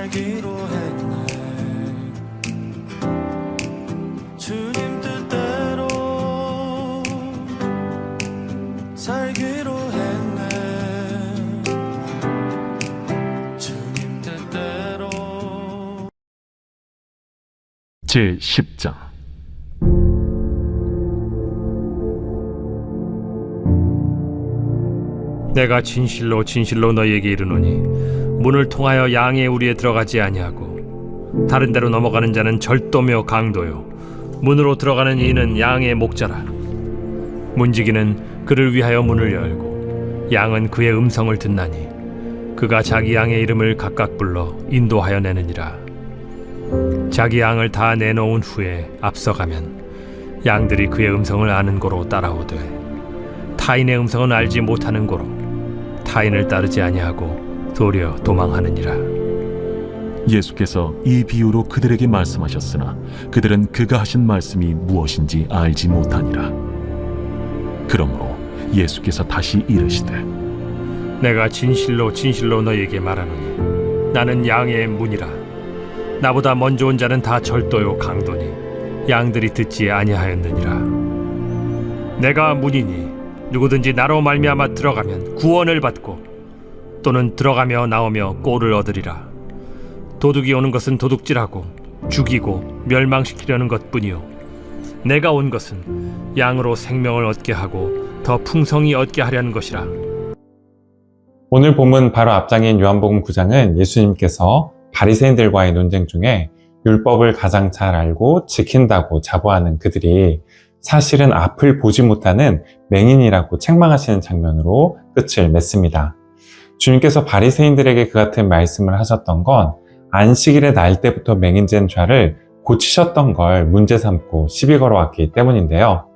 살기로 했네. 주님 뜻대로 살기로 했네. 주님 뜻대로. 제10장. 내가 진실로 진실로 너희에게 이르노니 문을 통하여 양의 우리에 들어가지 아니하고 다른 데로 넘어가는 자는 절도며 강도요 문으로 들어가는 이는 양의 목자라. 문지기는 그를 위하여 문을 열고 양은 그의 음성을 듣나니 그가 자기 양의 이름을 각각 불러 인도하여 내느니라. 자기 양을 다 내놓은 후에 앞서가면 양들이 그의 음성을 아는 고로 따라오되 타인의 음성은 알지 못하는 고로 타인을 따르지 아니하고 도리어 도망하느니라. 예수께서 이 비유로 그들에게 말씀하셨으나 그들은 그가 하신 말씀이 무엇인지 알지 못하니라. 그러므로 예수께서 다시 이르시되 내가 진실로 진실로 너희에게 말하노니 나는 양의 문이라. 나보다 먼저 온 자는 다 절도요 강도니 양들이 듣지 아니하였느니라. 내가 문이니 누구든지 나로 말미암아 들어가면 구원을 받고 또는 들어가며 나오며 꼴을 얻으리라. 도둑이 오는 것은 도둑질하고 죽이고 멸망시키려는 것뿐이요 내가 온 것은 양으로 생명을 얻게 하고 더 풍성히 얻게 하려는 것이라. 오늘 본문 바로 앞장인 요한복음 9장은 예수님께서 바리새인들과의 논쟁 중에 율법을 가장 잘 알고 지킨다고 자부하는 그들이 사실은 앞을 보지 못하는 맹인이라고 책망하시는 장면으로 끝을 맺습니다. 주님께서 바리새인들에게 그 같은 말씀을 하셨던 건 안식일의 날 때부터 맹인된 죄를 고치셨던 걸 문제 삼고 시비 걸어왔기 때문인데요.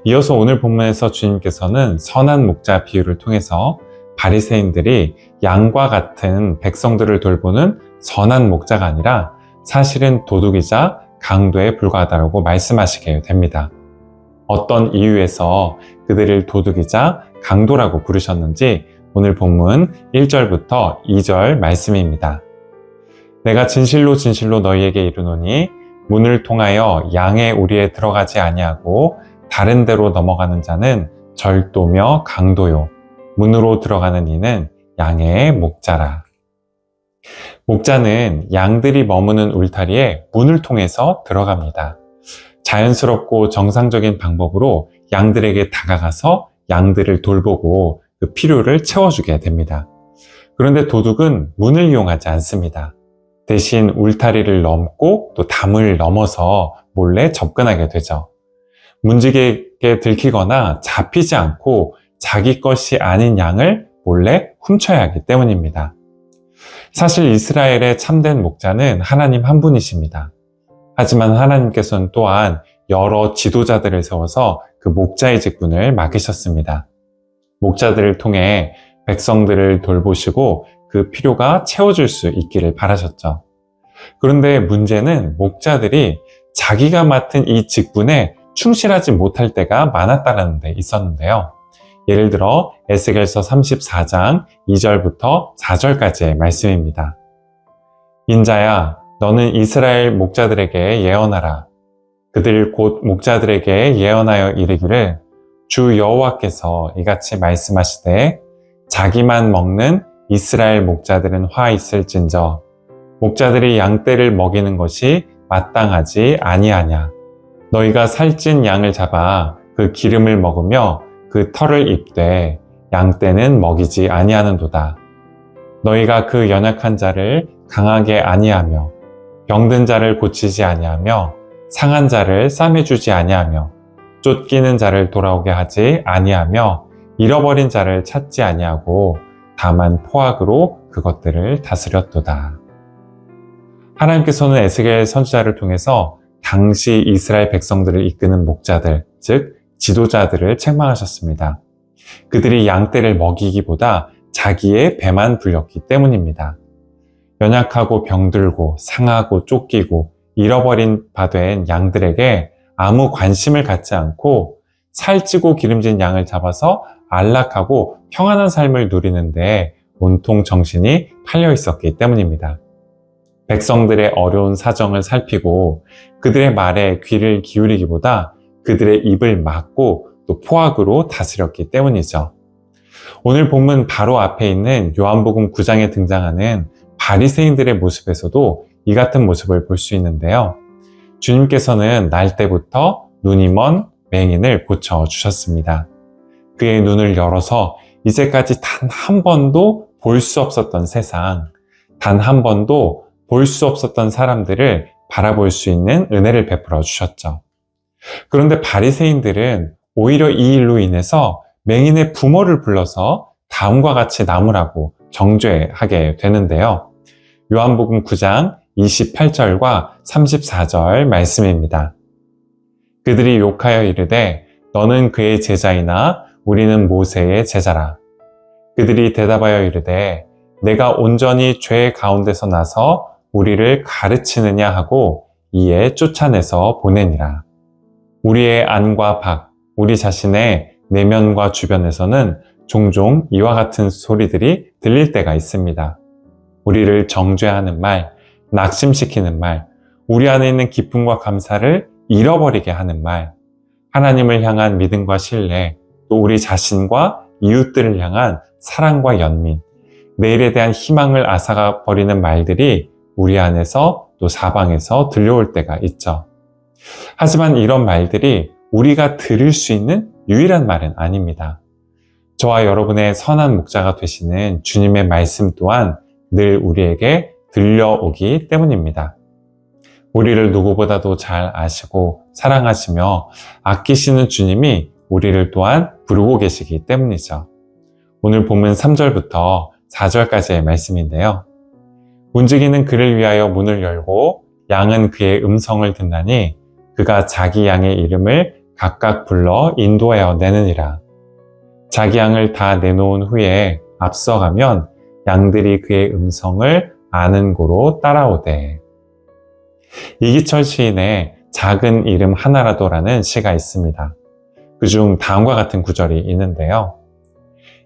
이어서 오늘 본문에서 주님께서는 선한 목자 비유를 통해서 바리새인들이 양과 같은 백성들을 돌보는 선한 목자가 아니라 사실은 도둑이자 강도에 불과하다고 말씀하시게 됩니다. 어떤 이유에서 그들을 도둑이자 강도라고 부르셨는지 오늘 본문 1절부터 2절 말씀입니다. 내가 진실로 진실로 너희에게 이르노니 문을 통하여 양의 우리에 들어가지 아니하고 다른 데로 넘어가는 자는 절도며 강도요 문으로 들어가는 이는 양의 목자라. 목자는 양들이 머무는 울타리에 문을 통해서 들어갑니다. 자연스럽고 정상적인 방법으로 양들에게 다가가서 양들을 돌보고 그 필요를 채워주게 됩니다. 그런데 도둑은 문을 이용하지 않습니다. 대신 울타리를 넘고 또 담을 넘어서 몰래 접근하게 되죠. 문지기에게 들키거나 잡히지 않고 자기 것이 아닌 양을 몰래 훔쳐야 하기 때문입니다. 사실 이스라엘의 참된 목자는 하나님 한 분이십니다. 하지만 하나님께서는 또한 여러 지도자들을 세워서 그 목자의 직분을 맡기셨습니다. 목자들을 통해 백성들을 돌보시고 그 필요가 채워질 수 있기를 바라셨죠. 그런데 문제는 목자들이 자기가 맡은 이 직분에 충실하지 못할 때가 많았다는 데 있었는데요. 예를 들어 에스겔서 34장 2절부터 4절까지의 말씀입니다. 인자야, 너는 이스라엘 목자들에게 예언하라. 그들 곧 목자들에게 예언하여 이르기를 주 여호와께서 이같이 말씀하시되 자기만 먹는 이스라엘 목자들은 화 있을진저 목자들이 양떼를 먹이는 것이 마땅하지 아니하냐. 너희가 살찐 양을 잡아 그 기름을 먹으며 그 털을 입되 양떼는 먹이지 아니하는도다. 너희가 그 연약한 자를 강하게 아니하며 병든 자를 고치지 아니하며 상한 자를 싸매주지 아니하며 쫓기는 자를 돌아오게 하지 아니하며 잃어버린 자를 찾지 아니하고 다만 포악으로 그것들을 다스렸도다. 하나님께서는 에스겔 선지자를 통해서 당시 이스라엘 백성들을 이끄는 목자들, 즉 지도자들을 책망하셨습니다. 그들이 양떼를 먹이기보다 자기의 배만 불렸기 때문입니다. 연약하고 병들고 상하고 쫓기고 잃어버린 바 된 양들에게 아무 관심을 갖지 않고 살찌고 기름진 양을 잡아서 안락하고 평안한 삶을 누리는데 온통 정신이 팔려 있었기 때문입니다. 백성들의 어려운 사정을 살피고 그들의 말에 귀를 기울이기보다 그들의 입을 막고 또 포악으로 다스렸기 때문이죠. 오늘 본문 바로 앞에 있는 요한복음 9장에 등장하는 바리새인들의 모습에서도 이 같은 모습을 볼 수 있는데요. 주님께서는 날 때부터 눈이 먼 맹인을 고쳐주셨습니다. 그의 눈을 열어서 이제까지 단 한 번도 볼 수 없었던 세상, 단 한 번도 볼 수 없었던 사람들을 바라볼 수 있는 은혜를 베풀어 주셨죠. 그런데 바리새인들은 오히려 이 일로 인해서 맹인의 부모를 불러서 다음과 같이 나무라고 정죄하게 되는데요. 요한복음 9장 28절과 34절 말씀입니다. 그들이 욕하여 이르되 너는 그의 제자이나 우리는 모세의 제자라. 그들이 대답하여 이르되 내가 온전히 죄 가운데서 나서 우리를 가르치느냐 하고 이에 쫓아내서 보내니라. 우리의 안과 밖, 우리 자신의 내면과 주변에서는 종종 이와 같은 소리들이 들릴 때가 있습니다. 우리를 정죄하는 말, 낙심시키는 말, 우리 안에 있는 기쁨과 감사를 잃어버리게 하는 말, 하나님을 향한 믿음과 신뢰, 또 우리 자신과 이웃들을 향한 사랑과 연민, 내일에 대한 희망을 앗아가 버리는 말들이 우리 안에서 또 사방에서 들려올 때가 있죠. 하지만 이런 말들이 우리가 들을 수 있는 유일한 말은 아닙니다. 저와 여러분의 선한 목자가 되시는 주님의 말씀 또한 늘 우리에게 들려오기 때문입니다. 우리를 누구보다도 잘 아시고 사랑하시며 아끼시는 주님이 우리를 또한 부르고 계시기 때문이죠. 오늘 본문 3절부터 4절까지의 말씀인데요. 문지기는 그를 위하여 문을 열고 양은 그의 음성을 듣나니 그가 자기 양의 이름을 각각 불러 인도하여 내느니라. 자기 양을 다 내놓은 후에 앞서가면 양들이 그의 음성을 아는 고로 따라오되. 이기철 시인의 작은 이름 하나라도라는 시가 있습니다. 그중 다음과 같은 구절이 있는데요.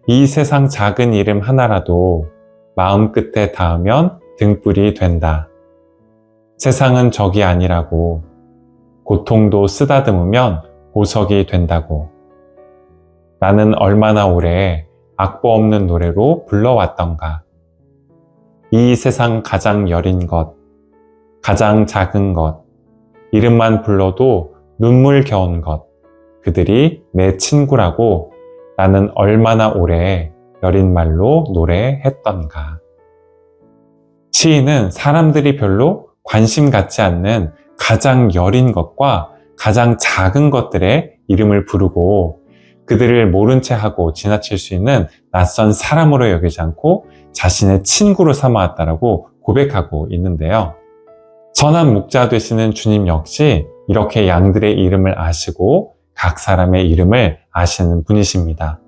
이 세상 작은 이름 하나라도 마음 끝에 닿으면 등불이 된다. 세상은 적이 아니라고, 고통도 쓰다듬으면 보석이 된다고. 나는 얼마나 오래 악보 없는 노래로 불러왔던가. 이 세상 가장 여린 것, 가장 작은 것, 이름만 불러도 눈물 겨운 것, 그들이 내 친구라고 나는 얼마나 오래 여린 말로 노래했던가. 시인은 사람들이 별로 관심 갖지 않는 가장 여린 것과 가장 작은 것들의 이름을 부르고 그들을 모른 채 하고 지나칠 수 있는 낯선 사람으로 여기지 않고 자신의 친구로 삼아왔다라고 고백하고 있는데요. 선한 목자 되시는 주님 역시 이렇게 양들의 이름을 아시고 각 사람의 이름을 아시는 분이십니다.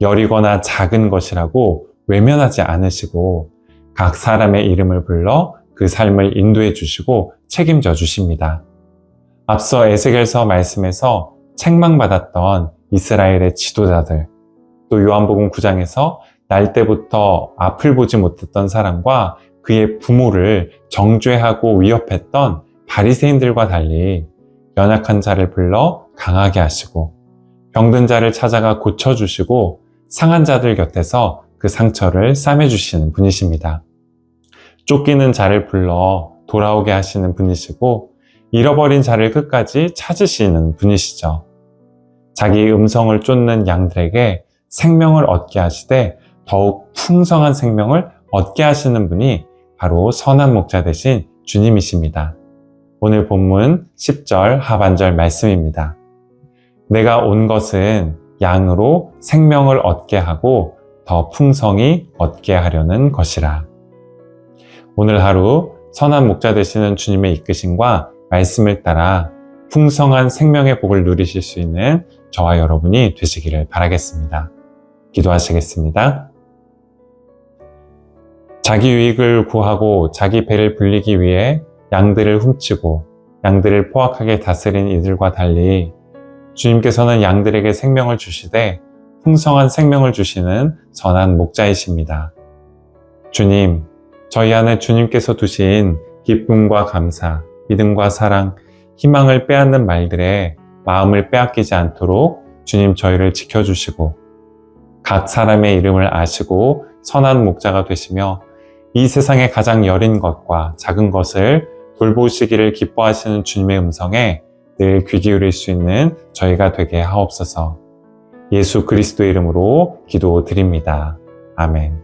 여리거나 작은 것이라고 외면하지 않으시고 각 사람의 이름을 불러 그 삶을 인도해 주시고 책임져 주십니다. 앞서 에스겔서 말씀에서 책망받았던 이스라엘의 지도자들, 또 요한복음 9장에서 날 때부터 앞을 보지 못했던 사람과 그의 부모를 정죄하고 위협했던 바리새인들과 달리 연약한 자를 불러 강하게 하시고 병든 자를 찾아가 고쳐주시고 상한 자들 곁에서 그 상처를 싸매주시는 분이십니다. 쫓기는 자를 불러 돌아오게 하시는 분이시고 잃어버린 자를 끝까지 찾으시는 분이시죠. 자기 음성을 쫓는 양들에게 생명을 얻게 하시되 더욱 풍성한 생명을 얻게 하시는 분이 바로 선한 목자 되신 주님이십니다. 오늘 본문 10절 하반절 말씀입니다. 내가 온 것은 양으로 생명을 얻게 하고 더 풍성히 얻게 하려는 것이라. 오늘 하루 선한 목자 되시는 주님의 이끄심과 말씀을 따라 풍성한 생명의 복을 누리실 수 있는 저와 여러분이 되시기를 바라겠습니다. 기도하시겠습니다. 자기 유익을 구하고 자기 배를 불리기 위해 양들을 훔치고 양들을 포악하게 다스린 이들과 달리 주님께서는 양들에게 생명을 주시되 풍성한 생명을 주시는 선한 목자이십니다. 주님, 저희 안에 주님께서 두신 기쁨과 감사, 믿음과 사랑, 희망을 빼앗는 말들에 마음을 빼앗기지 않도록 주님 저희를 지켜주시고 각 사람의 이름을 아시고 선한 목자가 되시며 이 세상의 가장 여린 것과 작은 것을 돌보시기를 기뻐하시는 주님의 음성에 늘 귀 기울일 수 있는 저희가 되게 하옵소서. 예수 그리스도의 이름으로 기도드립니다. 아멘.